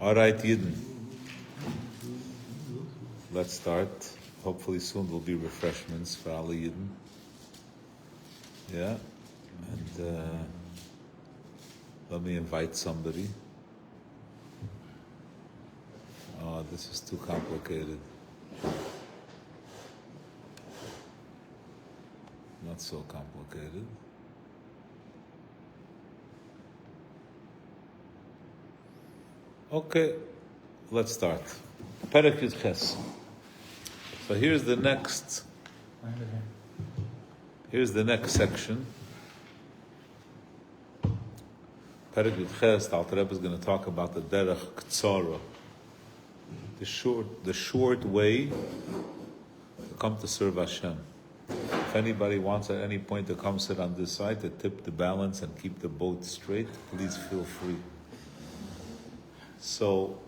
All right, Yidden. Let's start. Hopefully soon there'll be refreshments for all Yidden. Yeah. And let me invite somebody. Oh, this is too complicated. Not so complicated. Okay, let's start. Perek Yud Ches. So here's the next section. Perek Yud Ches, the Alter Rebbe is going to talk about the derech ktsara, the short way to come to serve Hashem. If anybody wants at any point to come sit on this side to tip the balance and keep the boat straight, please feel free. So,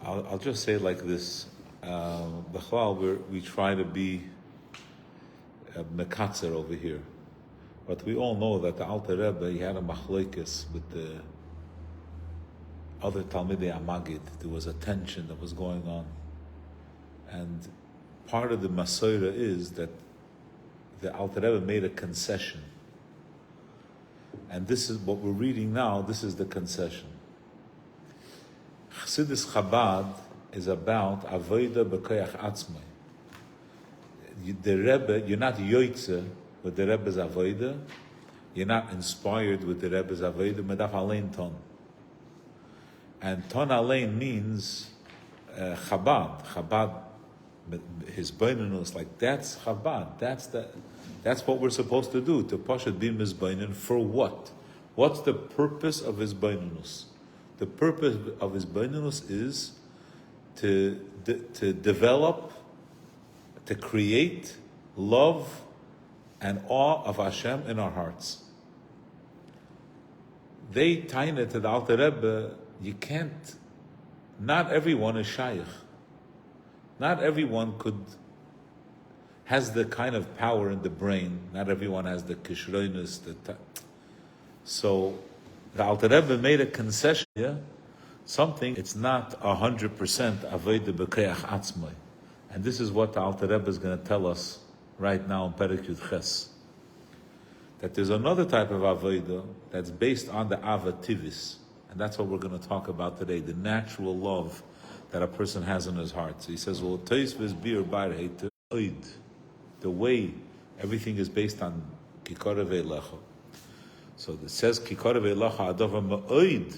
I'll just say it like this. B'chlal, we try to be mekatzer over here. But we all know that the Alter Rebbe, he had a machlokes with the other Talmidei Amagid. There was a tension that was going on. And part of the Masorah is that the Alter Rebbe made a concession. And this is what we're reading now, this is the concession. Chassidus Chabad is about avoda b'koyach atzmai. The Rebbe, you're not yoytze with the Rebbe's avoda. You're not inspired with the Rebbe's avoda. Medaf alein ton. And ton alein means Chabad. Chabad, his beinunus, like that's Chabad. That's what we're supposed to do. To pashat be mizbeinin for what? What's the purpose of his beinunus? The purpose of his beinunus is to develop, to create love and awe of Hashem in our hearts. They taina to the Alter Rebbe, you can't, not everyone is shaykh. Not everyone has the kind of power in the brain. Not everyone has the kishroinus. So the Alter Rebbe made a concession, something, it's not 100% avodah b'koyach atzmai. And this is what the Alter Rebbe is going to tell us right now in Perek Yud Ches. That there's another type of avodah that's based on the avativis. And that's what we're going to talk about today, the natural love that a person has in his heart. So he says, well, the way everything is based on kikara ve'lecha. So it says kikara ve'lecha adavar ma'oid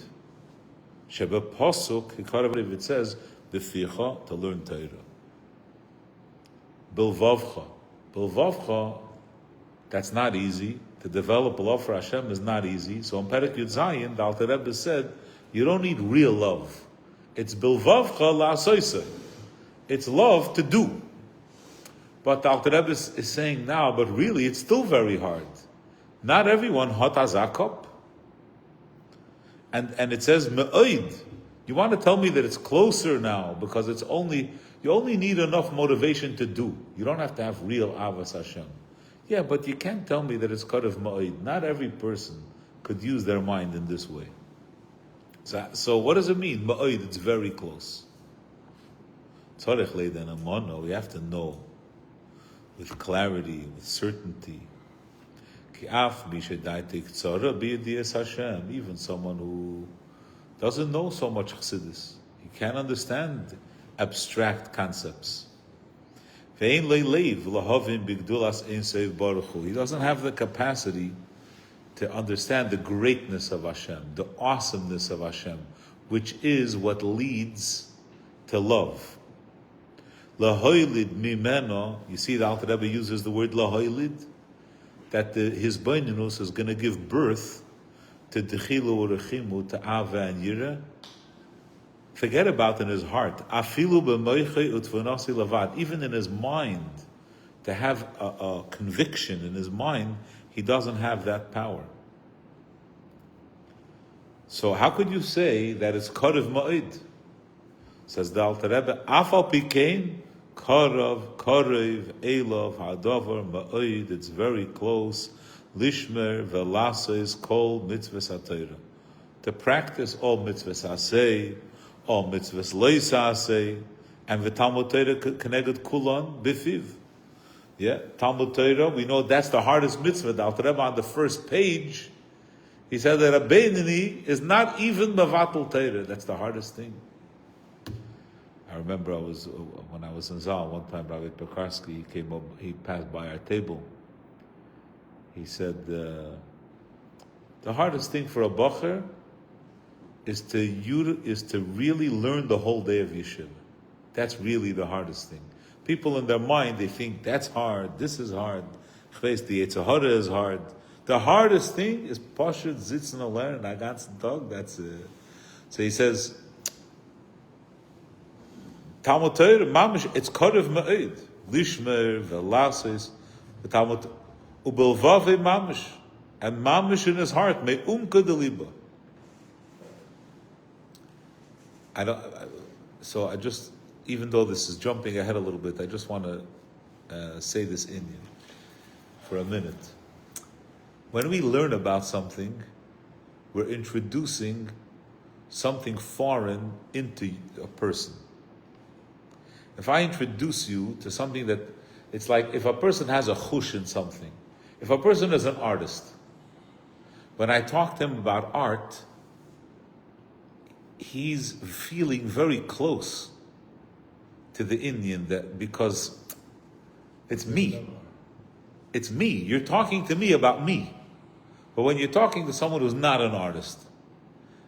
sheba pasuk kikara ve'lecha. It says b'ficha, to learn Torah. Bilvavcha, that's not easy. To develop love for Hashem is not easy. So in Perek Yud Zayin, the Alter Rebbe said, you don't need real love. It's bilvavcha la'asoisa. It's love to do. But the Alter Rebbe is saying now, but really it's still very hard. Not everyone hot azakop. And it says me'oid. You want to tell me that it's closer now because you only need enough motivation to do. You don't have to have real avas Hashem. Yeah, but you can't tell me that it's karev ma'oid. Not every person could use their mind in this way. So what does it mean? Ma'oid, it's very close. Tzarech leiden amano, we have to know with clarity, with certainty. Even someone who doesn't know so much Chassidus, he can't understand abstract concepts. He doesn't have the capacity to understand the greatness of Hashem, the awesomeness of Hashem, which is what leads to love. Lahoylid mimeno, you see the Alter Rebbe uses the word lahoylid, that his beinunus is going to give birth to dechilu urechimu, to ava and yira. Forget about in his heart. Afilu b'moichei utvanasi lavad. Even in his mind, to have a conviction in his mind, he doesn't have that power. So how could you say that it's karev ma'id? Says the Alter Rebbe, afal pikein karev elav hadavar ma'id. It's very close. Lishmer velases kol mitzvahs hatayra. to practice all mitzvahs aseh, all mitzvahs leis aseh, and the Talmud Torah connected kulon bifiv. Yeah, Talmud Torah, we know that's the hardest mitzvah. The Alter Rebbe on the first page, he said that a Beinoni is not even Mavatul Torah. That's the hardest thing. I remember when I was in Zal, one time Rabbi Pekarsky, he came up, he passed by our table. He said, the hardest thing for a Bacher is to really learn the whole day of Yeshiva. That's really the hardest thing. People in their mind, they think that's hard, this is hard, the Yetzer Hara is hard. The hardest thing is Pashut Zitzen Lernen, a ganzen Tag, that's it. So he says, Talmud Torah, mamish, it's korev ma'id. Lishmer, velasis, the Talmud, ubelvave mamish, and mamish in his heart, me umka deliba. So I just, even though this is jumping ahead a little bit, I just want to say this in you for a minute. When we learn about something, we're introducing something foreign into a person. If I introduce you to something that, it's like if a person has a chush in something, if a person is an artist, when I talk to him about art, he's feeling very close to the Indian, that because it's me. It's me. You're talking to me about me. But when you're talking to someone who's not an artist,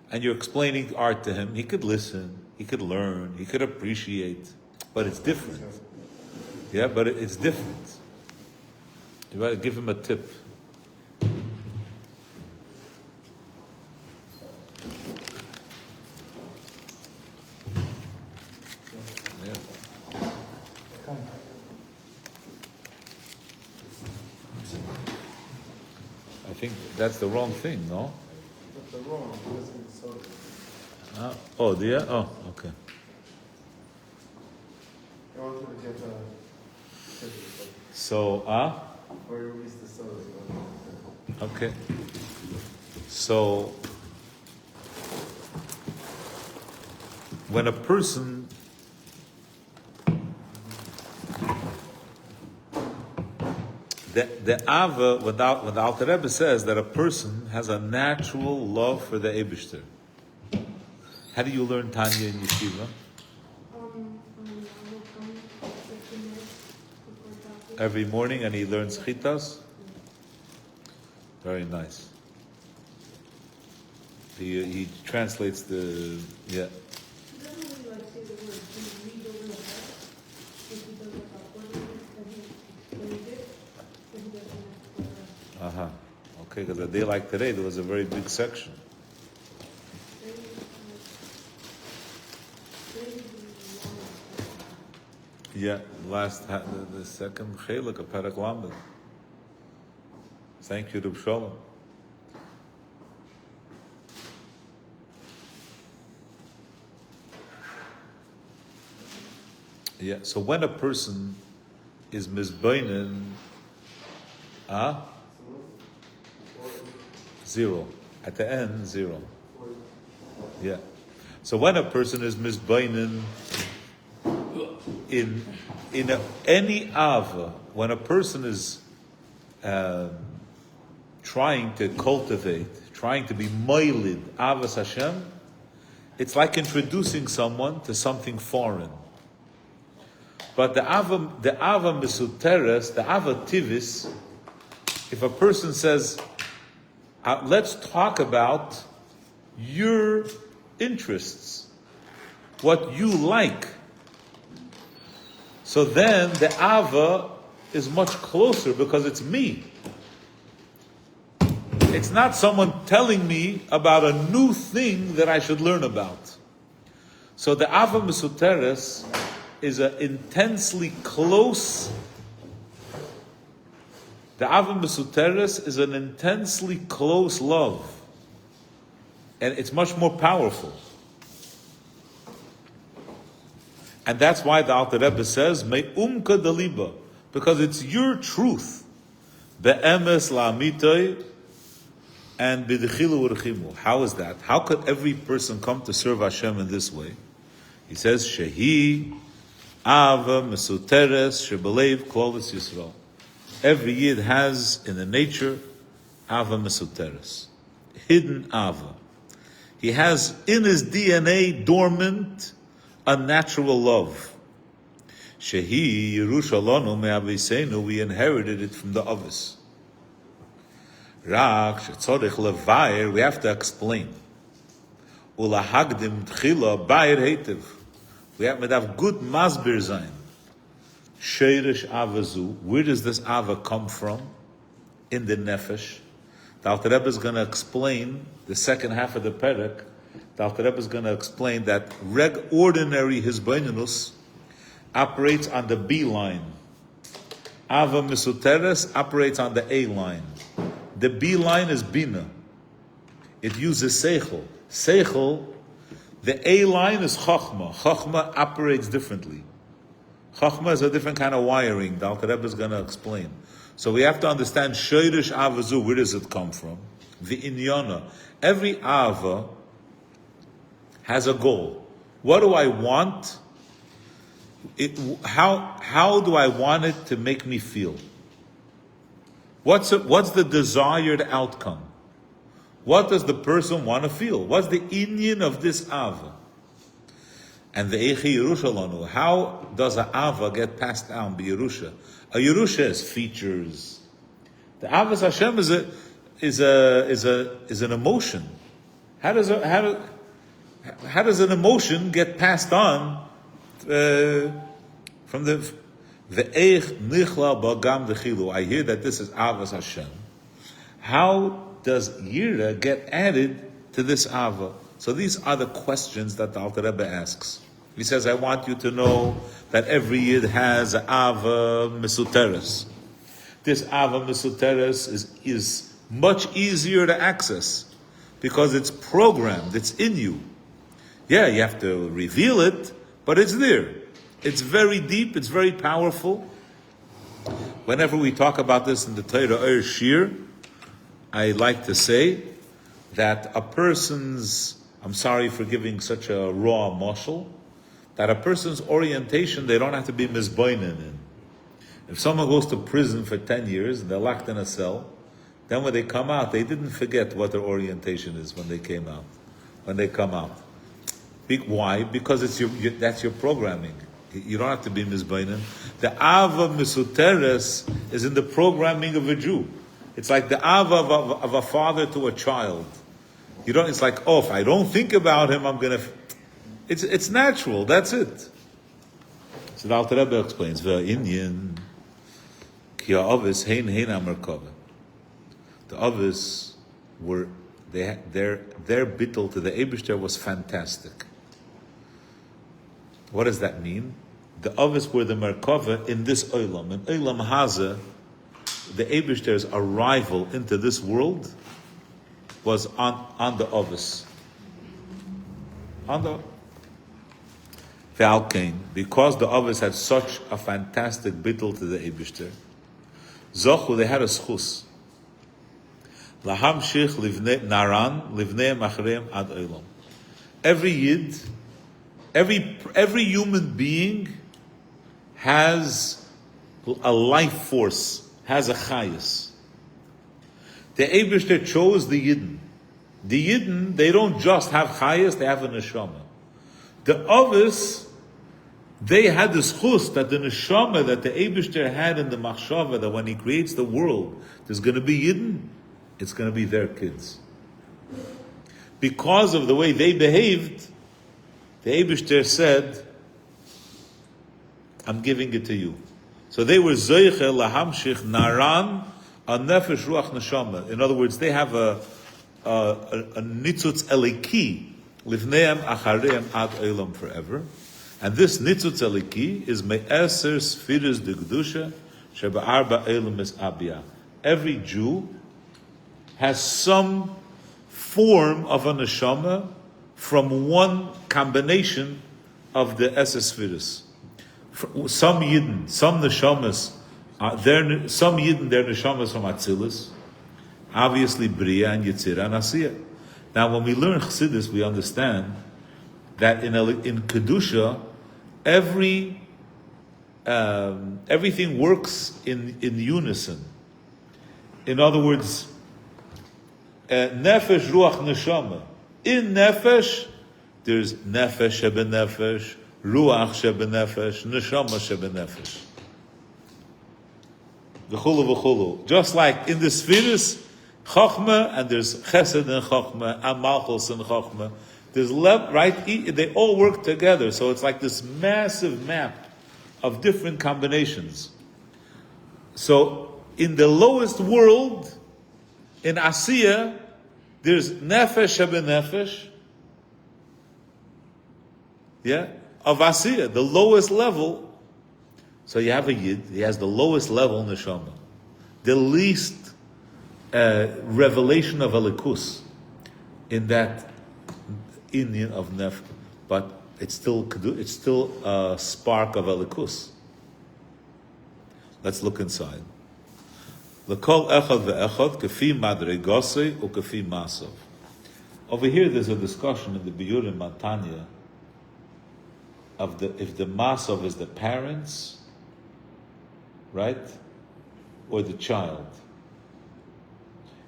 and you're explaining art to him, he could listen, he could learn, he could appreciate, but it's different. Yeah, but it's different. You gotta give him a tip. I think that's the wrong thing, no? That's the wrong. Oh, yeah? Oh, okay. I wanted to get So, Or you release the soda. okay. So, when a person the Ava, when the Alter Rebbe says that a person has a natural love for the Eibishter. How do you learn Tanya in yeshiva? Every morning, and he learns chitas. Very nice. He translates the yeah. Okay, because a day like today, there was a very big section. Yeah, the second chelik of Perek Lamed. Thank you, Reb Shalom. Yeah, so when a person is mizbeinen, zero. At the end, zero. Yeah. So when a person is mizbeinen in any ava, when a person is trying to cultivate, trying to be moilid avas Hashem, it's like introducing someone to something foreign. But the ava mesuteres, the ava tivis, if a person says, let's talk about your interests, what you like. So then the Ava is much closer because it's me. It's not someone telling me about a new thing that I should learn about. So the Ava Mesuteres is an intensely close. The Ava Mesuteres is an intensely close love. And it's much more powerful. And that's why the Alter Rebbe says, "Me umka deliba," because it's your truth. Be'emes la'amitay, and b'dechilu u'rechimu. How is that? How could every person come to serve Hashem in this way? He says, Shehi Ava Mesuteres Shebelev Klovis Yisrael. Every Yid has in the nature Ava Mesuteres, hidden Ava. He has in his DNA dormant a natural love. Shehi Yerushalonu Me'avisenu, we inherited it from the Avis. Rak Shetzorich Levair, we have to explain. Ulahagdim Tchila Bair Hetiv. We have to have good masbir zayin. Sheirish avazu. Where does this ava come from? In the nefesh. The Alter Rebbe is going to explain the second half of the perek. The Alter Rebbe is going to explain that ordinary hisbonenus operates on the B line. Ava Mesuteres operates on the A line. The B line is bina. It uses seichel. Seichel. The A line is Chachma. Chachma operates differently. Chachma is a different kind of wiring. The Alter Rebbe is going to explain. So we have to understand Shoirish Avazu. Where does it come from? The Inyana. Every Ava has a goal. What do I want? How do I want it to make me feel? What's the desired outcome? What does the person want to feel? What's the inyan of this Ava? And the Eichi Yerushalanu, how does a Ava get passed down by Yerusha? A Yerusha has features. The Avas Hashem is an emotion. How does an emotion get passed on from the Eich Nichla Bagam Dechilu? I hear that this is Avas Hashem. How does Yira get added to this Ava? So these are the questions that the Alter Rebbe asks. He says, I want you to know that every Yid has an Ava Mesuteres. This Ava Mesuteres is much easier to access because it's programmed, it's in you. Yeah, you have to reveal it, but it's there. It's very deep, it's very powerful. Whenever we talk about this in the Torah Shir, I like to say that a person's, I'm sorry for giving such a raw mashal, that a person's orientation, they don't have to be mizboinen in. If someone goes to prison for 10 years, and they're locked in a cell, then when they come out, they didn't forget what their orientation is when they came out, when they come out. Why? Because that's your programming. You don't have to be mizboinen. The Ava Mesuteres is in the programming of a Jew. It's like the Ava of a father to a child. It's like, if I don't think about him, I'm gonna. It's natural. That's it. So the Alter Rebbe explains, "Ve'inyan ki ha'avis hein amerkava." The avis were their bittul to the Eibishter was fantastic. What does that mean? The avis were the merkava in this olam. In olam haza, the Eibishter's arrival into this world was on the avis. On the Valkain, because the Avis had such a fantastic bittul to the Eibishter, Zochu, they had a schus. Lahamshich livne naran livne machreim ad olam. Every Yid, every human being has a life force, has a chayas. The Eibishter chose the Yidden. The Yidden, they don't just have chayas, they have a neshama. The Avis, they had this chus that the neshama that the Eibishter had in the machshava, that when he creates the world, there's going to be Yidden, it's going to be their kids. Because of the way they behaved, the Eibishter said, I'm giving it to you. So they were zoiche lahamshich naran a nefesh ruach neshama. In other words, they have a nitzutz eliki livneim achareim ad olam forever. And this nitzutz eliki is me'eser sfiras de gedusha sheba arba olam es abia. Every Jew has some form of a neshama from one combination of the eses sfiras. Some Yidden, some neshamas, some Yidden, their neshamas from Atzilus, Obviously, Bria and Yetzirah and Asiya. Now, when we learn Chassidus, we understand that in Kedusha, everything works in unison. In other words, Nefesh, Ruach, Neshama. In Nefesh, there's Nefesh Shebe Nefesh, Ruach Shebe Nefesh, Neshama Shebe Nefesh. V'chulu v'chulu. Just like in the spheres, Chochmah, and there's Chesed and Chochmah, and Malchus and Chochmah. There's they all work together. So it's like this massive map of different combinations. So in the lowest world, in Asiya, there's Nefesh Shebe Nefesh, of Asiya, the lowest level. So you have a Yid, he has the lowest level Neshama, the least revelation of Elikus in that Indian of Nef, but it's still a spark of Elikus. Let's look inside. L'kol echad ve'echad kefi madregosei or kefi masav. Over here, there's a discussion in the Biyurim on Tanya of if the masav is the parents, right, or the child.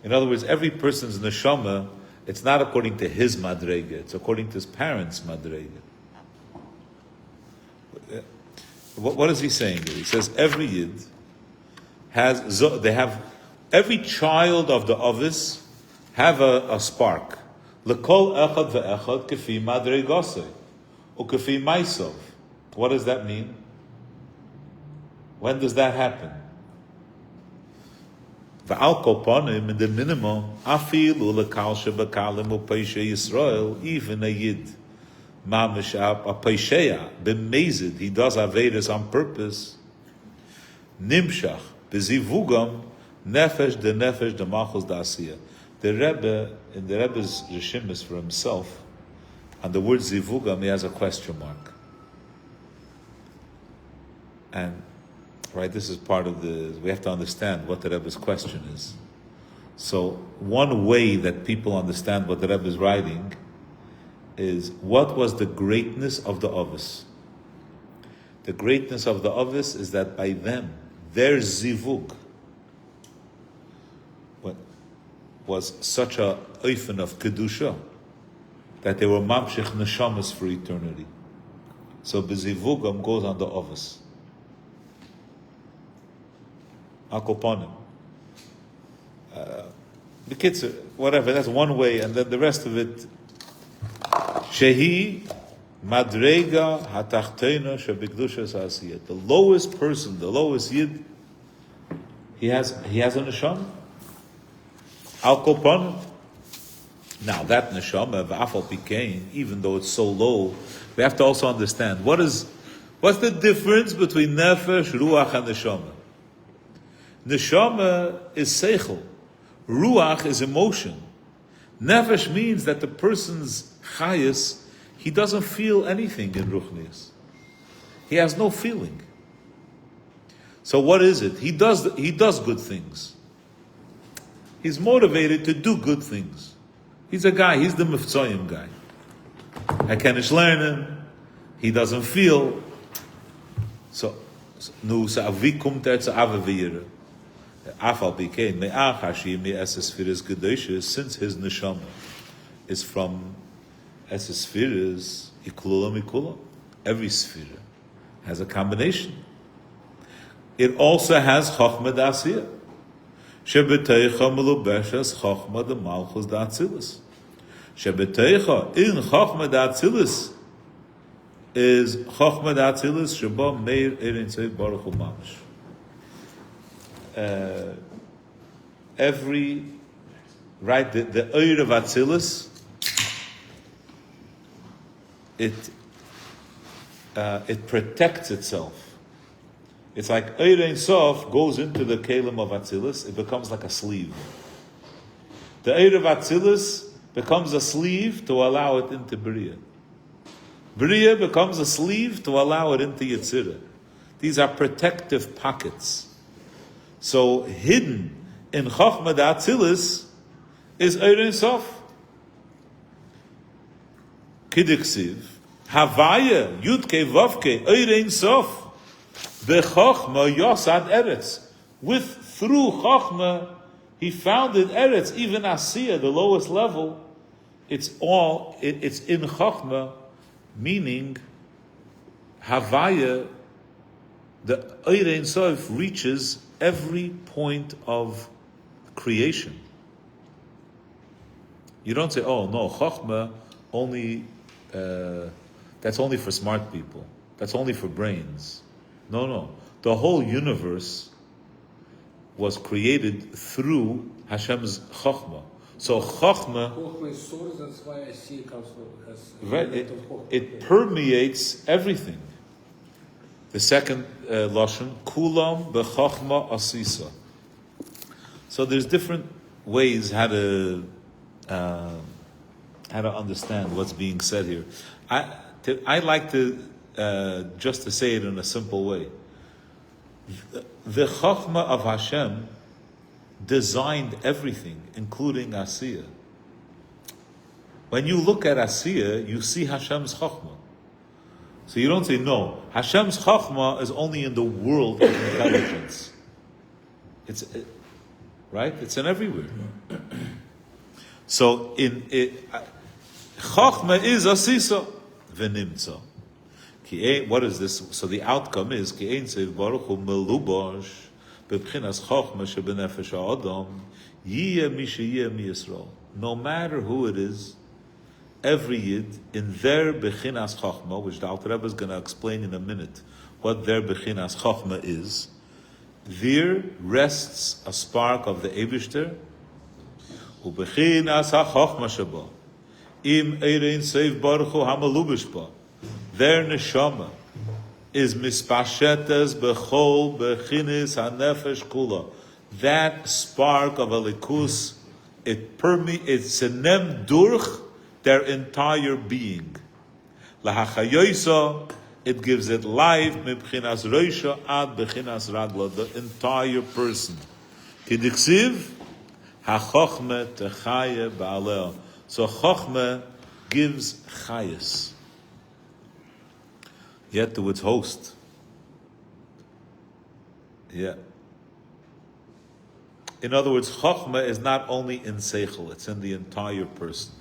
In other words, every person's neshama, it's not according to his madrega, it's according to his parents' madrega. What is he saying here? He says every yid every child of the ovis have a spark. L'kol echad ve'echad kefi madregase, or kefi maisov. What does that mean? When does that happen? V'al koponim, in the minimum, afil ulekal shebakalim u'peishe Yisrael, even a yid, mamish a peisheya, b'mezid, he does avedas on purpose, nimshach, b'zivugam, nefesh de malchus da'asiyah. The Rebbe, in the Rebbe's Rishimis for himself, on the word zivugam, he has a question mark. And right, this is part of we have to understand what the Rebbe's question is. So one way that people understand what the Rebbe is writing is, what was the greatness of the Ovis? The greatness of the Ovis is that by them, their zivug was such a oifen of Kedusha that they were mamshich neshamas for eternity. So bezivugam goes on the Ovis. Akoponim. The kids, whatever, that's one way, and then the rest of it, Shehi Madrega Hatachtena Shebikdusha Sasiyat. The lowest person, the lowest Yid, he has a neshama. Akoponim. Now that neshama, V'afal Pikein, even though it's so low, we have to also understand what's the difference between Nefesh, Ruach, and Neshama. Neshama is seichel. Ruach is emotion. Nefesh means that the person's chayas, he doesn't feel anything in ruchnius. He has no feeling. So what is it? He does good things. He's motivated to do good things. He's a guy, he's the mifzoyim guy. Hakenish learning, he doesn't feel. So, nu sa'avi kumt zu avavira. Afal became me'achashi me'esesfiris gedoshes, since his neshama is from esesfiris ikula mikula. Every sphere has a combination. It also has chokhmah da'asiyah. Shebeteicha melubeshes chokhmah de malchus da'atzilis. Shebeteicha in chokhmah da'atzilis is chokhmah da'atzilis sheba meir erin tzei baruch hu mamish. The Eir of Atzilus, it protects itself. It's like Eir Ein Sof goes into the Kalim of Atzilus, it becomes like a sleeve. The Eir of Atzilus becomes a sleeve to allow it into Bria. Bria becomes a sleeve to allow it into Yetzirah. These are protective pockets. So hidden in Chochma the Atzilis is Ein Sof. Kidiksiv, Havaya, Yudke Vavke, Ein Sof. Bechachma Yosad Eretz. Through Chachma, he founded Eretz, even Asiya, the lowest level. It's in Chachma, meaning Havaya, the Ein Sof reaches every point of creation. You don't say, oh no, Chachma only, that's only for smart people. That's only for brains. No. The whole universe was created through Hashem's Chochmah. So Chochmah, Chochmah is source, that's why I see it comes from, has right, it permeates everything. The second Lashon, Kulam B'Chochmah Asisa. So there's different ways how to understand what's being said here. I like to just to say it in a simple way. The Chochmah of Hashem designed everything, including Asiya. When you look at Asiya, you see Hashem's Chochmah. So you don't say, no, Hashem's Chochmah is only in the world of intelligence. Right? It's in everywhere. So Chochmah is Asisa v'nimtza. What is this? So the outcome is Ki ein sev baruch hu melubash bebchinas Chochmah shebenefesh ha'adam yiyeh mi sheyiyeh mi Yisrael. No matter who it is, every yid in their bechinas Chochmah, which the Alter Rebbe is going to explain in a minute, what their bechinas Chochmah is, there rests a spark of the Eibishter. Ubechinas ha-Chochmah sheba im ein sev baruch hu hamelubash ba. Their neshama is mispashetes bechol bechinis hanefesh kula. That spark of elikus, it senem durch their entire being. Lahachayoisa, it gives it life mibchinas roisha ad bechinas ragla, the entire person. Kidiksiv hachochme techaye ba'aleh. So chochme gives chayes. Yet to its host. Yeah. In other words, Chochmah is not only in Seichel, it's in the entire person.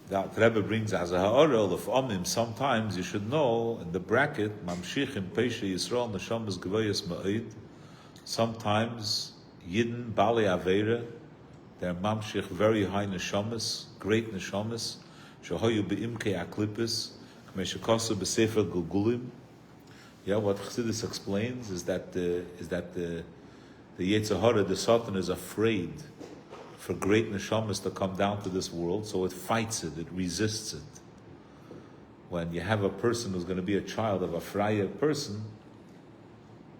The Rebbe brings as a ha'orel of Omim, sometimes you should know, in the bracket, Mamshichim Peshe Yisrael Neshamas Gevayas Ma'id, sometimes Yidden Bali Aveira, they're Mamshich very high Neshamas, great Neshamas, Shahoyu Be'imke Aklipis, yeah, what Chassidus explains is that the Yetzer Hara, the Satan, is afraid for great neshamas to come down to this world, so it fights it, it resists it. When you have a person who's going to be a child of a Freya person,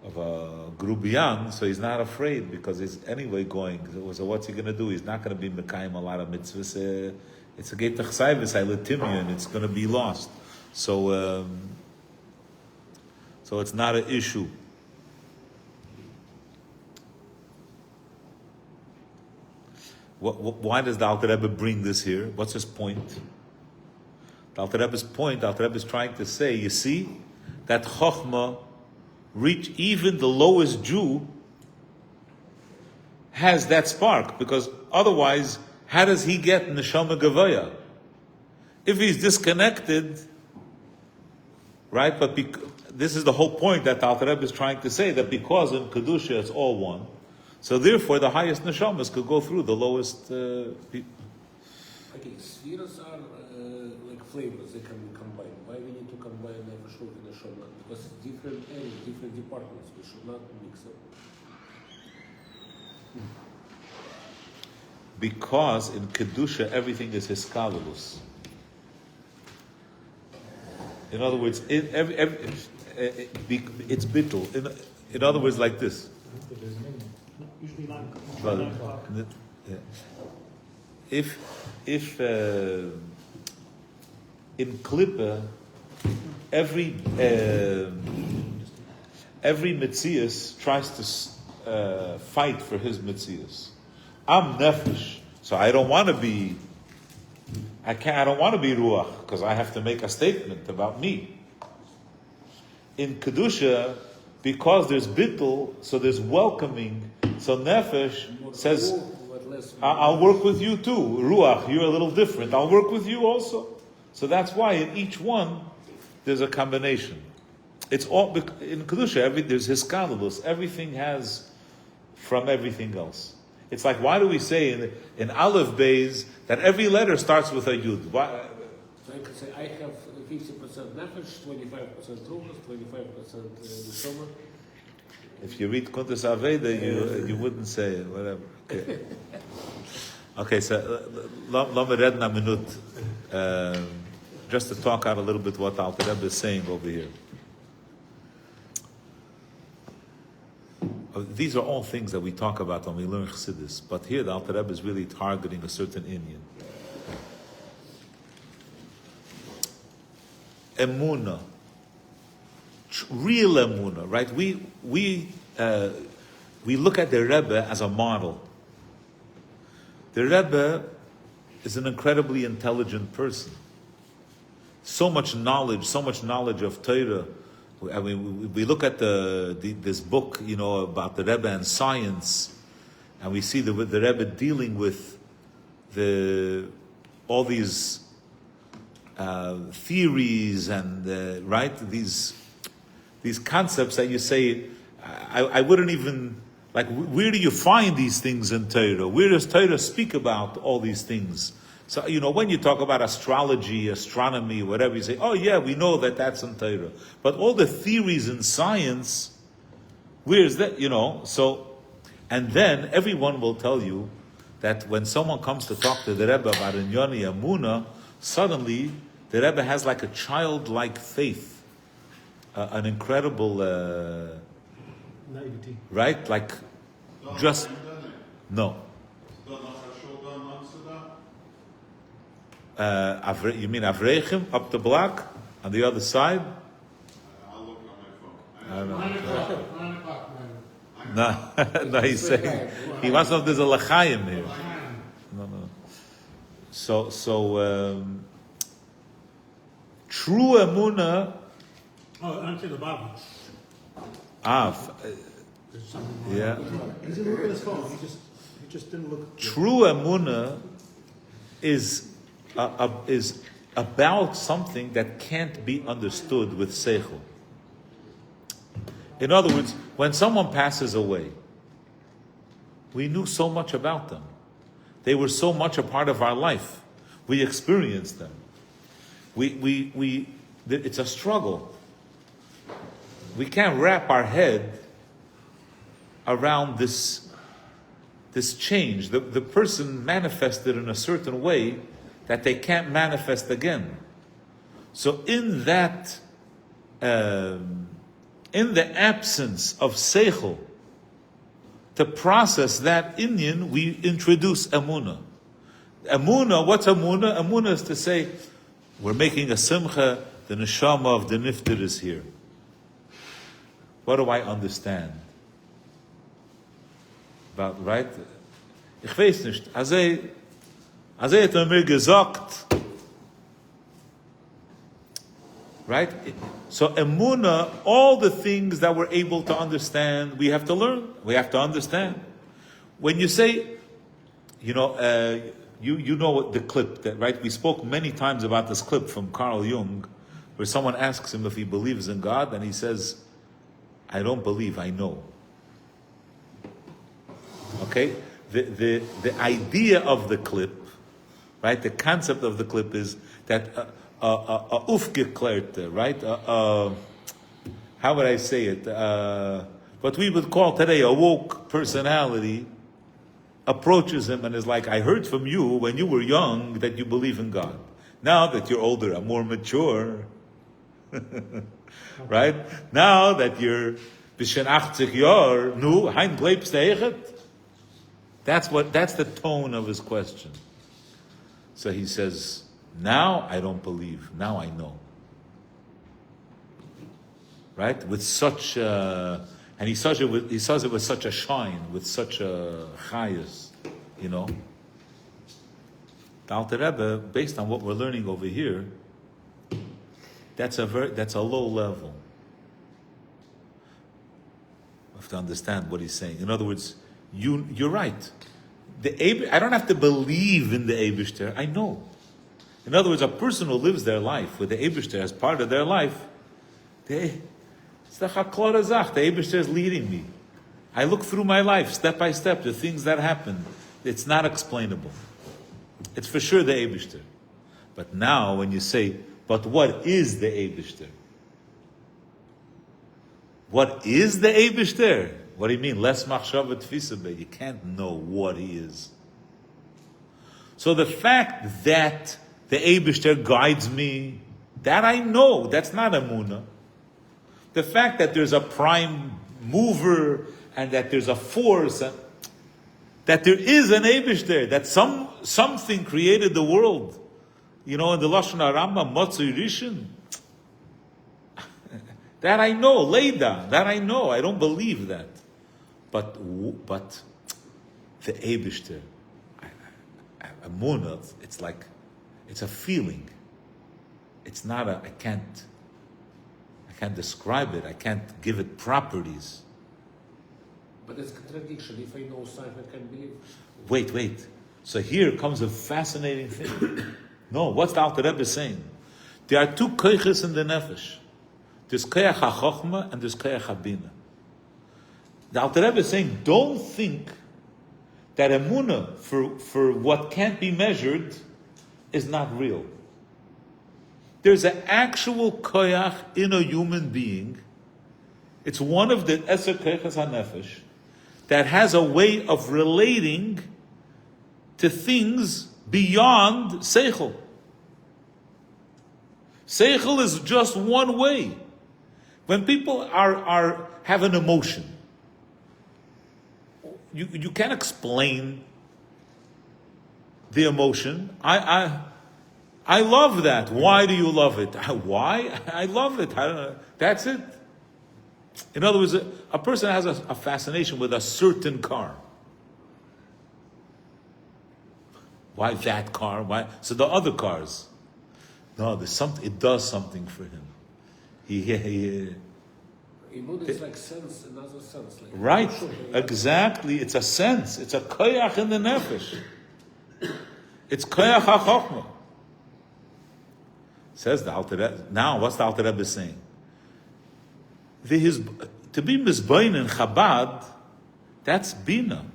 of a Grubian, so he's not afraid because he's anyway going. So what's he going to do? He's not going to be Mekayim a lot of mitzvahs. It's a Getach Saivis, and it's going to be lost. So it's not an issue. Why does the Alter Rebbe bring this here? What's his point? The Alter Rebbe's point, the Alter Rebbe is trying to say, you see, that Chochmah reach even the lowest Jew has that spark, because otherwise, how does he get Neshama Gavaya? If he's disconnected, right? But this is the whole point that the Alter Rebbe is trying to say, that because in Kedusha it's all one, so therefore the highest neshamas could go through the lowest people. Okay, spheres are like flavors, they can be combined. Why we need to combine every shul and a shul? Because it's different areas, different departments, we should not mix up. Because in Kedusha everything is hiskalulus. In other words, it's bittul. In other words, like this. But, if in Klippa every Metzias tries to fight for his mitzias. I'm nefesh, so I don't want to be. I don't want to be ruach because I have to make a statement about me. In kedusha, because there's bittul, so there's welcoming. So nefesh says, I'll work with you too. Ruach, you're a little different. I'll work with you also. So that's why in each one there's a combination. It's all in kedusha. There's hiskadalus. Everything has from everything else. It's like, why do we say in Aleph Beis that every letter starts with a Yud? Why? So I can say I have 50% nefesh, 25% ruach, 25% neshama. If you read Kuntas Aveda, you wouldn't say it. Whatever. Okay. Okay. So let me read a minute, just to talk out a little bit what Alter Rebbe is saying over here. These are all things that we talk about when we learn Chassidus, but here the Alter Rebbe is really targeting a certain Indian. Emunah, real Emunah, right? We look at the Rebbe as a model. The Rebbe is an incredibly intelligent person. So much knowledge of Torah. I mean, we look at this book, about the Rebbe and science, and we see the Rebbe dealing with all these theories and right these concepts that you say, I wouldn't even like. Where do you find these things in Torah? Where does Torah speak about all these things? So, when you talk about astrology, astronomy, whatever, you say, oh yeah, we know that that's in Torah. But all the theories in science, where is that, So, and then everyone will tell you that when someone comes to talk to the Rebbe about Inyoni Amuna, suddenly the Rebbe has like a childlike faith, an incredible, naivety. Right? Like, just, no. You mean Avrechim up the block on the other side? I'll look on my phone. I don't know. No, he's saying he wants to know if there's a lachayim here. No. So true emuna. Oh, unto the bottom. There's something wrong. Yeah. He didn't look at his phone. He just didn't look. True emuna is about something that can't be understood with seichel. In other words, when someone passes away, we knew so much about them. They were so much a part of our life. We experienced them. It's a struggle. We can't wrap our head around this change. The person manifested in a certain way that they can't manifest again. So in that, in the absence of seichel, to process that Indian, we introduce Emunah. Emunah, what's Emunah? Emunah is to say, we're making a simcha, the neshama of the nifter is here. What do I understand? About, right? Ich weiß nicht. Also hat mir gesagt, right? So Emunah, all the things that we're able to understand, we have to learn. We have to understand. When you say, you know what the clip that, right? We spoke many times about this clip from Carl Jung, where someone asks him if he believes in God, and he says, I don't believe, I know. Okay? The idea of the clip, right? The concept of the clip is that aufgeklärte, right? How would I say it? What we would call today a woke personality approaches him and is like, I heard from you when you were young that you believe in God. Now that you're older, I'm more mature. Right? Now that you're bisschen 80 Jahre, nu, hein bleibst du echt? That's the tone of his question. So he says, now I don't believe, now I know. Right? With such, And he says it with such a shine, with such a chayas, you know. The Alter Rebbe, based on what we're learning over here, that's a low level. We have to understand what he's saying. In other words, you're right. I don't have to believe in the Eibishter. I know. In other words, a person who lives their life with the Eibishter as part of their life, it's the Chaklor Azach. The Eibishter is leading me. I look through my life step by step, the things that happen. It's not explainable. It's for sure the Eibishter. But now when you say, but what is the Eibishter? What is the Eibishter? What do you mean? Les machshava tfisa be. You can't know what he is. So the fact that the Eibishter guides me, that I know, that's not emunah. The fact that there's a prime mover and that there's a force, and that there is an Eibishter, that something created the world. You know, in the Lashon HaRambam, Motzei Rishon, that I know, Leida, that I know. I don't believe that. But the Eibishter, Emunah, it's like, it's a feeling. It's not I can't describe it. I can't give it properties. But it's contradiction. If I know something, I can believe. Wait. So here comes a fascinating thing. No, what's the Alter Rebbe saying? There are two koiches in the nefesh. There's koyach ha-chochma and there's koyach ha-bina. The Alter Rebbe is saying, don't think that emunah for what can't be measured is not real. There's an actual koyach in a human being. It's one of the eser koyches ha-nefesh that has a way of relating to things beyond seichel. Seichel is just one way. When people have an emotion, you can't explain the emotion. I love that. Why do you love it? Why? I love it. I don't know. That's it. In other words, a person has a fascination with a certain car. Why that car? Why? So the other cars. No, there's something. It does something for him. Emunah is like sense, another sense. Like Right, exactly. It's a sense. It's a koyach in the nefesh. It's koyach ha-chochma. Says the Alter Rebbe. Now, what's the Alter Rebbe saying? To be mizbayin in Chabad, that's bina.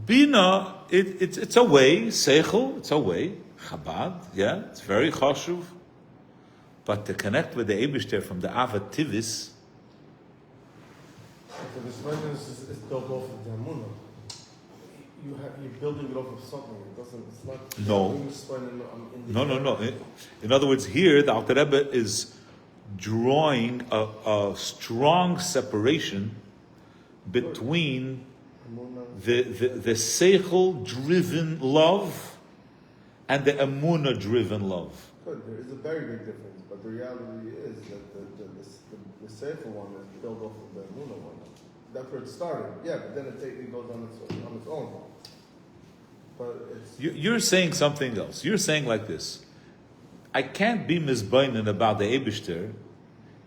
Bina, it's a way, seichel, it's a way, Chabad, yeah, it's very chashuv. But to connect with the Eibishter from the Avat Tivis, So this mindfulness is built off of the Amunah. You're building it off of something. It's not. No. No. In other words, here the Alter Rebbe is drawing a strong separation between the seichel-driven love and the emunah-driven love. Good. There is a very big difference, but the reality is that the safer one is built off of the Amunah one. That's where it started. Yeah, but then it goes on its own. But it's You're saying something else. You're saying like this: I can't be mizbainin about the Eibishter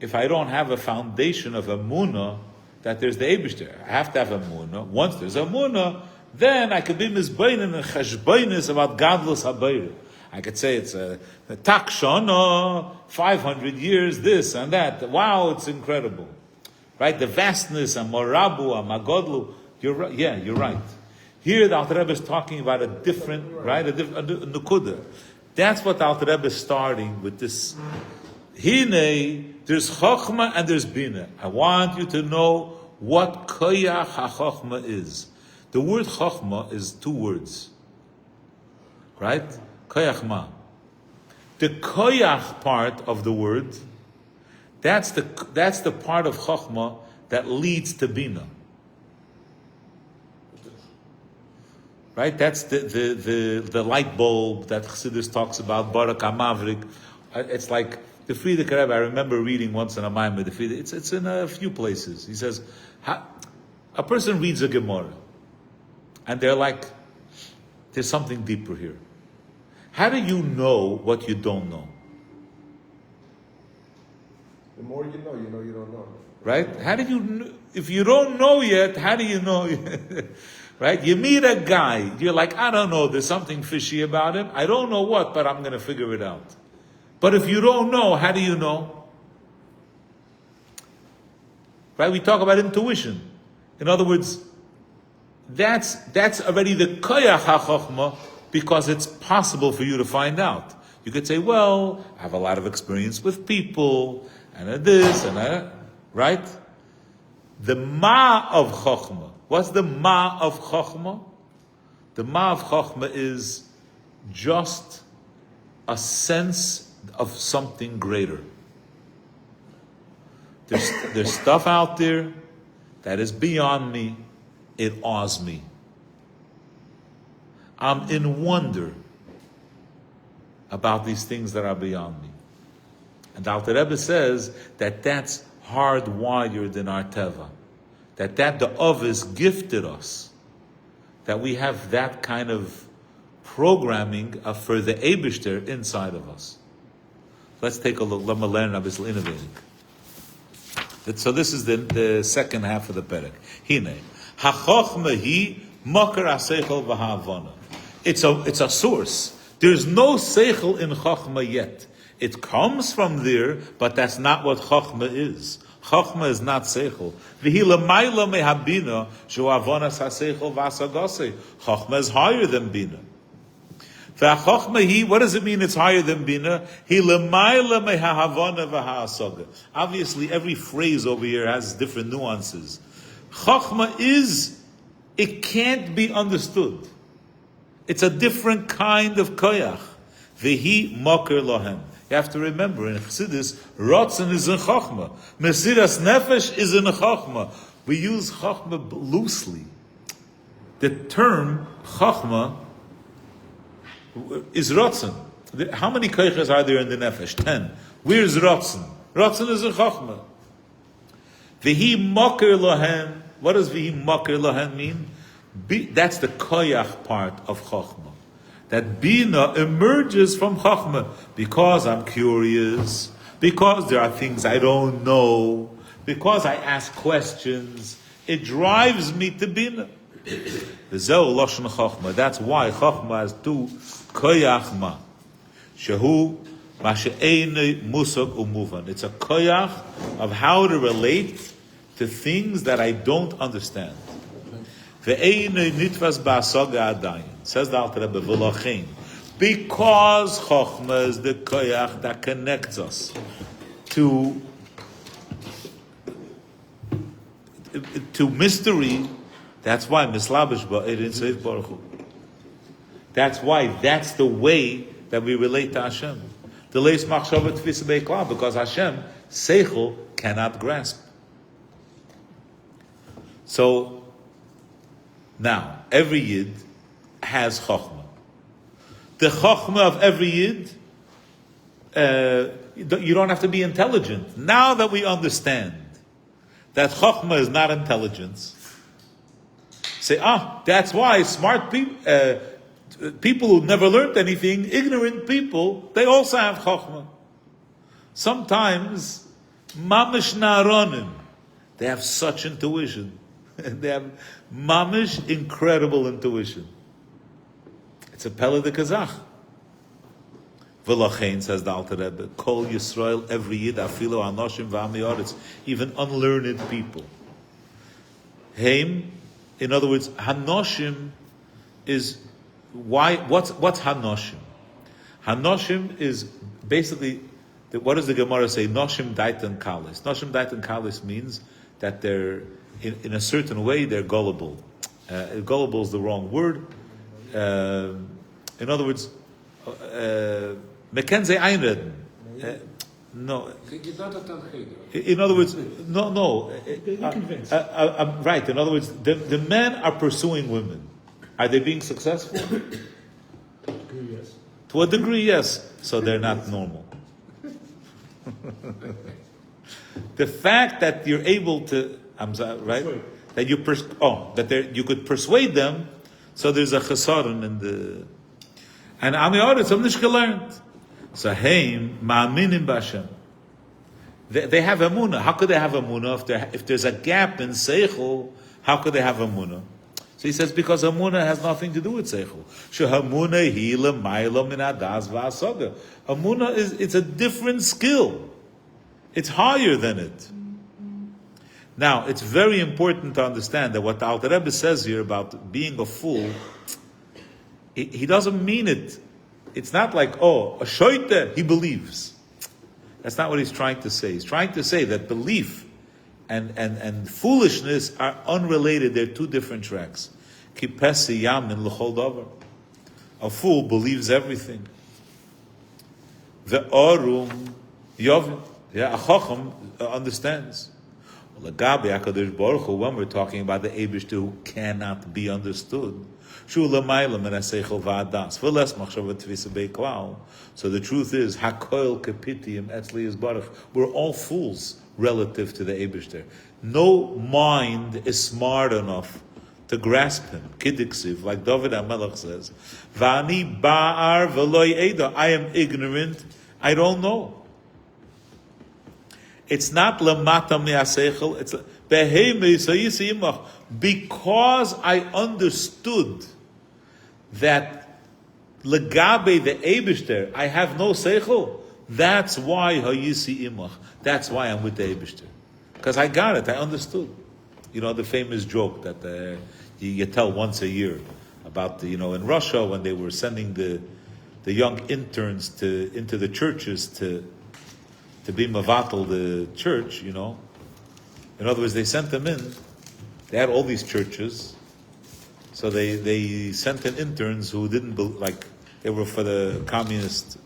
if I don't have a foundation of emunah that there's the Eibishter. I have to have emunah. Once there's emunah, then I could be mizbainin and cheshbainis about gadlus habayr. I could say it's a takshana, 500 years, this and that. Wow, it's incredible. Right? The vastness, and morabu, and magodlu. You're right. Yeah, you're right. Here the Alter Rebbe is talking about a different, right? A nukuda. That's what the Alter Rebbe is starting with this. Hine, there's chokhmah and there's bina. I want you to know what koyach ha-chokhmah is. The word chokhmah is two words. Right? Koyach ma. The koyach part of the word, that's the part of chokhmah that leads to bina. Right? That's the light bulb that Chassidus talks about, Barak HaMavrik. It's like The Frierdiker Rebbe, I remember reading once in a Maimon, the Frierdiker, it's in a few places. He says, a person reads a Gemara, and they're like, there's something deeper here. How do you know what you don't know? The more you know you don't know. Right? How do you, if you don't know yet, how do you know? Right? You meet a guy, you're like, I don't know, there's something fishy about him. I don't know what, but I'm going to figure it out. But if you don't know, how do you know? Right? We talk about intuition. In other words, that's already the koyach ha-chokhmah, because it's possible for you to find out. You could say, well, I have a lot of experience with people, and this, and that, right? The ma of chokhmah. What's the ma of chokhmah? The ma of chokhmah is just a sense of something greater. There's stuff out there that is beyond me. It awes me. I'm in wonder about these things that are beyond me. And Dr. Rebbe says that that's hardwired in our teva. That the Ovis gifted us. That we have that kind of programming for the Eibishter inside of us. Let's take a look. Let me learn a bit innovating. So this is the second half of the perek. Hine hachochma hi makar aseichel v'ha'avana. It's a source. There's no seichel in chochma yet. It comes from there, but that's not what chochma is. Chochma is not seichel. V'hi l'mayla mehabina shu avonas haseichel v'asagase. Chochma is higher than bina. What does it mean it's higher than Bina? Obviously, every phrase over here has different nuances. Chachma it can't be understood. It's a different kind of koyach. Vehi moker lohem. You have to remember, in Chassidus, Ratzon is in Chachma. Mesiras Nefesh is in Chachma. We use Chachma loosely. The term Chachma is Ratzon. How many koiches are there in the Nefesh? 10. Where's Ratzon? Ratzon is a Chachma. V'hi moker lohen. What does v'hi moker lohen mean? That's the koyach part of Chachma. That Bina emerges from Chachma. Because I'm curious. Because there are things I don't know. Because I ask questions. It drives me to Bina. That's why Chachma has two koyach ma. Shehu ma'she'ene musag umuvan. It's a koyach of how to relate to things that I don't understand. Ve'ene nitvas ba'asaga adayin. Says the Alter Rebbe v'lochein. Because Chachma is the koyach that connects us to mystery. That's why mislabish ba'edin seif baruch hu. That's why that's the way that we relate to Hashem. The leis machshava tfisa beikla, because Hashem seichel cannot grasp. So now every yid has chachma. The chachma of every yid, you don't have to be intelligent. Now that we understand that chachma is not intelligence. Say, that's why smart people, people who never learned anything, ignorant people, they also have chokhmah. Sometimes, mamish na'aronim, they have such intuition. They have mamish incredible intuition. It's a pele de kazach. V'lachein, says the Alter Rebbe, Kol Yisrael, every yid, afilo anoshim v'amiyoretz, even unlearned people. Heim, in other words, Hanoshim is why. What's Hanoshim? Hanoshim is basically what does the Gemara say? Noshim daitan kalis. Noshim daitan kalis means that they're in a certain way they're gullible. Gullible is the wrong word. In other words, mekenze einreden. No. In other words, no. Right. In other words, the men are pursuing women. Are they being successful? Yes. To a degree, yes. So they're not normal. The fact that you're able to, I'm sorry, right? Persuade. That you could persuade them, so there's a chesaron in the, and Amiyaret, some nicht gelernt. So, heim, ma'aminim b'Hashem. They have emunah. How could they have emunah if there's a gap in seichel? How could they have emunah? So he says because emunah has nothing to do with seichel. Shehamuna hila ma'ila min adas va'asaga. Emunah it's a different skill. It's higher than it. Now it's very important to understand that what the Alter Rebbe says here about being a fool, he doesn't mean it. It's not like a shoite he believes. That's not what he's trying to say. He's trying to say that belief and foolishness are unrelated. They're two different tracks. Kipesi yamin l'chol davar. A fool believes everything. The arum yovin. Yeah, a chacham understands. Lagabe HaKadosh Baruch Hu, when we're talking about the Eibishter who cannot be understood, so the truth is, Hakoil Kapitiyim Etzli is Baruch. We're all fools relative to the Eibishter. No mind is smart enough to grasp him. Kidiksiv, like David HaMelech says, Vani ba'ar v'loy eda. I am ignorant. I don't know. It's not lamata mi'aseichel. It's because I understood that legabe the Eibishter, I have no seichel. That's why hayisi imach. That's why I'm with the Eibishter. Because I got it. I understood. You know the famous joke that you tell once a year about in Russia when they were sending the young interns into the churches to be mavatal the church, In other words, they sent them in. They had all these churches, so they sent in interns who didn't they were for the communist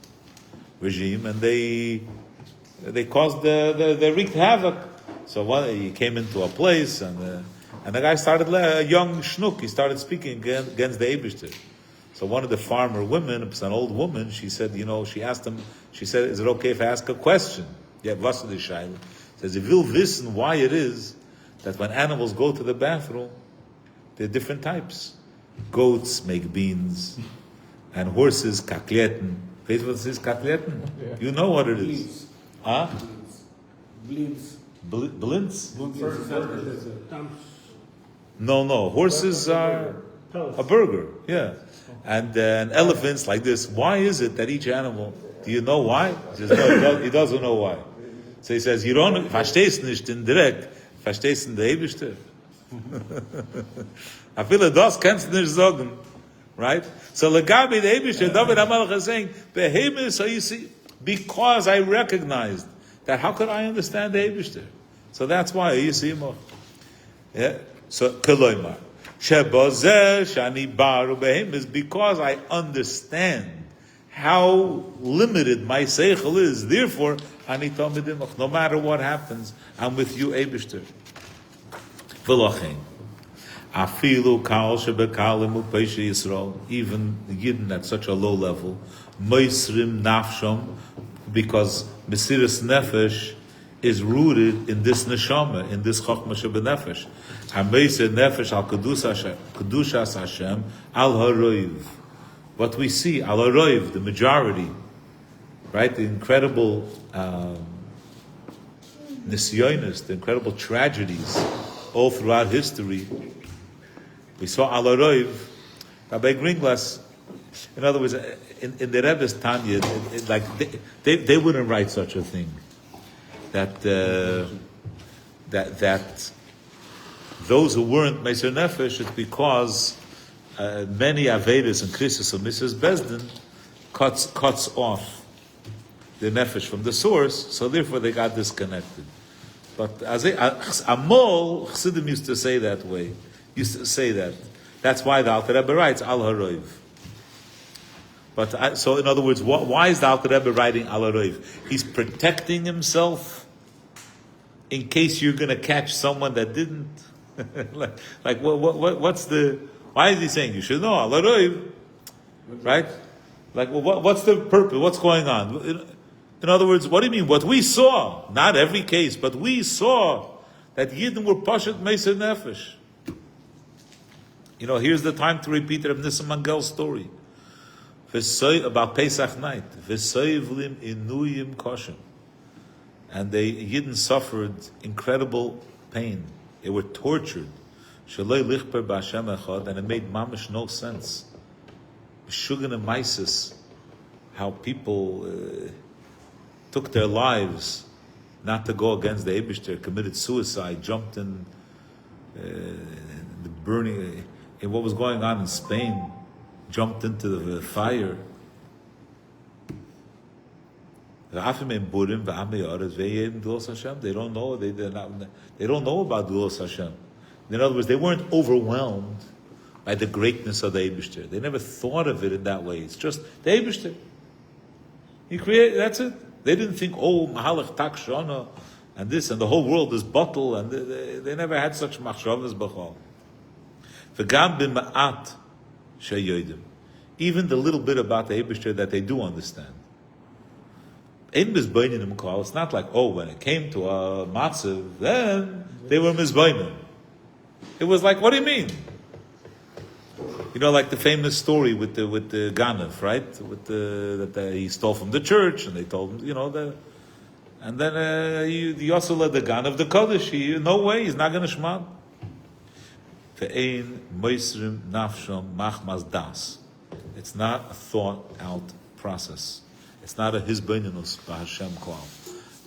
regime, and they caused they wreaked havoc. So he came into a place, and the guy started a young schnook. He started speaking against the Eibishter. So one of the farmer women, it's an old woman, she said, she asked him, she said, is it okay if I ask a question? Yeah, was the shaila? Says, if will wissen why it is that when animals go to the bathroom, there are different types. Goats make beans, and horses kakleten. Weet wat is kakleten? Yeah. You know what it is. Huh? Blins. Blintz? Dumps. No. Horses are a burger, yeah. And elephants like this. Why is it that each animal? Do you know why? He says, no, he doesn't know why. So he says, you don't verstehst nicht in direkt, verstehst in der Eibishter. I feel das kannst du nicht sagen, right? So legabi the Eibishter, David HaMelech is saying, behemoth, so you see, because I recognized that how could I understand the Eibishter? So that's why you see more. Yeah. So keloimar. Shebozeh shani baru behem is because I understand how limited my seichel is. Therefore, ani tamidimach. No matter what happens, I'm with you, Eibishter. V'lochein afilu kal shebekalim u'peishi Yisrael. Even the Yidden at such a low level, moisrim nafsham, because Mesiras Nefesh is rooted in this neshama, in this chokmah shebenefesh. Hameiseh nefesh al kedushas Hashem al haroiv. What we see al haroiv, the majority, right? The incredible nisyonis, the incredible tragedies all throughout history. We saw al haroiv. Rabbi Gringlas, in other words, in the Rebbe's Tanya, they wouldn't write such a thing. That those who weren't Meiser Nefesh, it's because many Avedas and Krisis of Mrs. Besdin cuts off the Nefesh from the source, so therefore they got disconnected. But as Amol, Chassidim used to say that way. Used to say that. That's why the Alter Rebbe writes Al Haroiv. But so in other words, why is the Alter Rebbe writing Al Haroiv? He's protecting himself in case you're going to catch someone that didn't. What's the? Why is he saying you should know Al Haroiv? Right? What's the purpose? What's going on? In other words, what do you mean? What we saw, not every case, but we saw that Yidden were Pashat Meiser Nefesh. Here's the time to repeat Reb Nissim Mangel's story. About Pesach night. V'soivlim inuyim koshem. And Yidden suffered incredible pain. They were tortured. Shaloi lichper b'Hashem echad, and it made mamish no sense. Shugan and Mises, how people took their lives not to go against the Eibishter, committed suicide, jumped in the burning, in what was going on in Spain, jumped into the fire. They don't know. They don't know about Dulos Hashem. In other words, they weren't overwhelmed by the greatness of the Eibishter. They never thought of it in that way. It's just the Eibishter. He created. That's it. They didn't think, Mahalach Tak Shona, and this, and the whole world is bottle, and they never had such machshavas b'chol. V'gam b'ma'at sheyodim. Even the little bit about the Eibishter that they do understand. It's not like, when it came to a matzav, then they were mizbainim. It was like, what do you mean? Like the famous story with the Ganav, right? That he stole from the church, and they told him, and then he also let the Ganav the Kodesh. No way, he's not going to shmad. Ve'ein moisrim nafsham machmas das. It's not a thought out process. It's not a hizbaininus b'Hashem klal.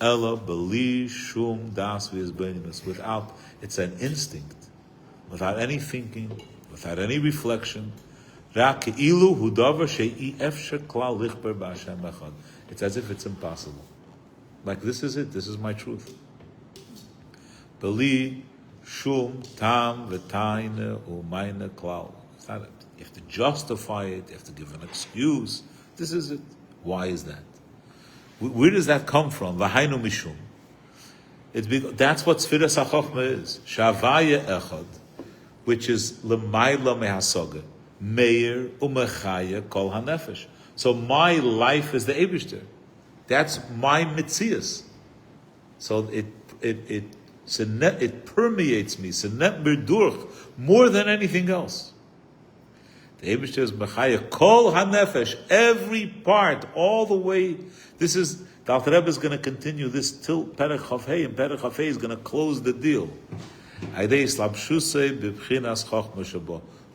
Ella beli shum das v'hizbaininus. Without, it's an instinct, without any thinking, without any reflection. It's as if it's impossible. Like, this is it. This is my truth. Beli shum tam v'tayne u'mayne klal. You have to justify it. You have to give an excuse. This is it. Why is that? Where does that come from? V'hainu mishum. That's what Sfiras HaChochma is. Shavaya echad, which is l'mayla mehasoga, meir umechaya kol hanefesh. So my life is the Eibishter. That's my mitzias. So it permeates me. Senet berdurch, more than anything else. The Eibishter is mechaya kol hanefesh, every part, all the way. This is the Alter Rebbe is going to continue this till Perek Chafhei, and Perek Chafhei is going to close the deal.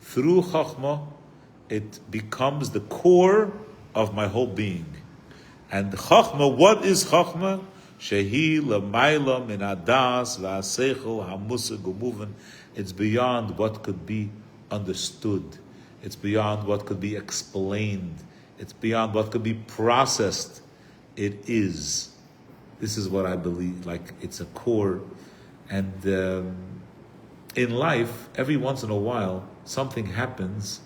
Through Chachma, it becomes the core of my whole being. And Chachma, what is Chachma? Shehi l'mayla min adas v'aseichel hamusig u'muven. It's beyond what could be understood. It's beyond what could be explained. It's beyond what could be processed. It is. This is what I believe. Like, it's a core. And in life, every once in a while, something happens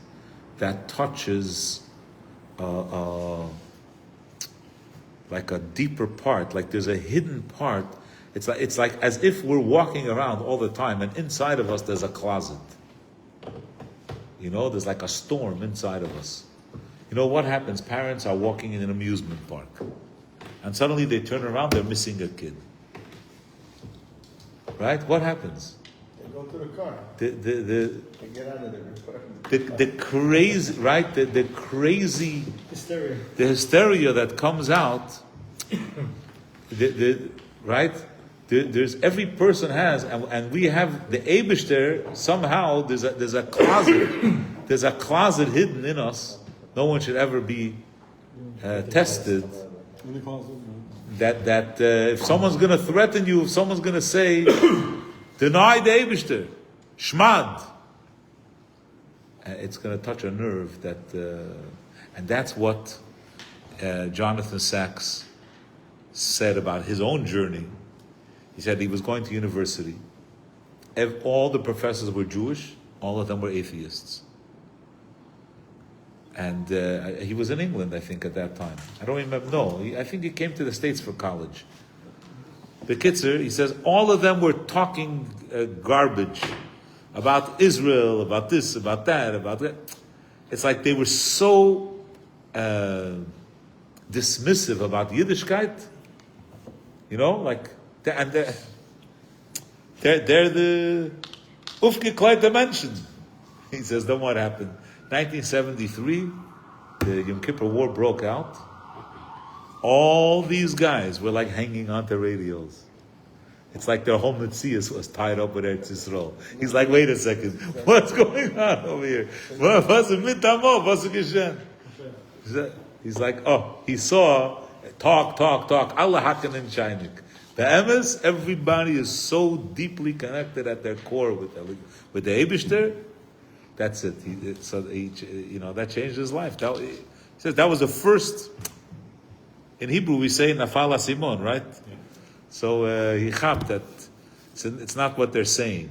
that touches like a deeper part. Like there's a hidden part. It's like as if we're walking around all the time, and inside of us there's a closet. There's like a storm inside of us. What happens? Parents are walking in an amusement park, and suddenly they turn around, they're missing a kid. Right? What happens? They go to the car. They get out of there. The crazy, right? The crazy Hysteria. The hysteria that comes out. Right? There's every person has, and we have the Eibishter. Somehow there's a closet. There's a closet hidden in us. No one should ever be tested. That if someone's going to threaten you, if someone's going to say, deny the Eibishter, shmad, it's going to touch a nerve and that's what Jonathan Sachs said about his own journey. He said he was going to university. All the professors were Jewish, all of them were atheists. And he was in England, I think, at that time. I don't remember. No, I think he came to the States for college. The Kitzer, he says, all of them were talking garbage about Israel, about this, about that, about that. It's like they were so dismissive about Yiddishkeit, you know, like, and they're the aufgeklärte Menschen. He says, then what happened? 1973, the Yom Kippur War broke out. All these guys were like hanging onto radios. It's like their whole Metzias was tied up with Eretz Yisrael. He's like, wait a second, what's going on over here? He's like, oh, he saw, talk, Allah hakan and shainik. The emes, everybody is so deeply connected at their core with the Eibishter. That's it. That changed his life. He says that was the first. In Hebrew, we say Nafal Simon, right? Yeah. So he chapped that it's not what they're saying.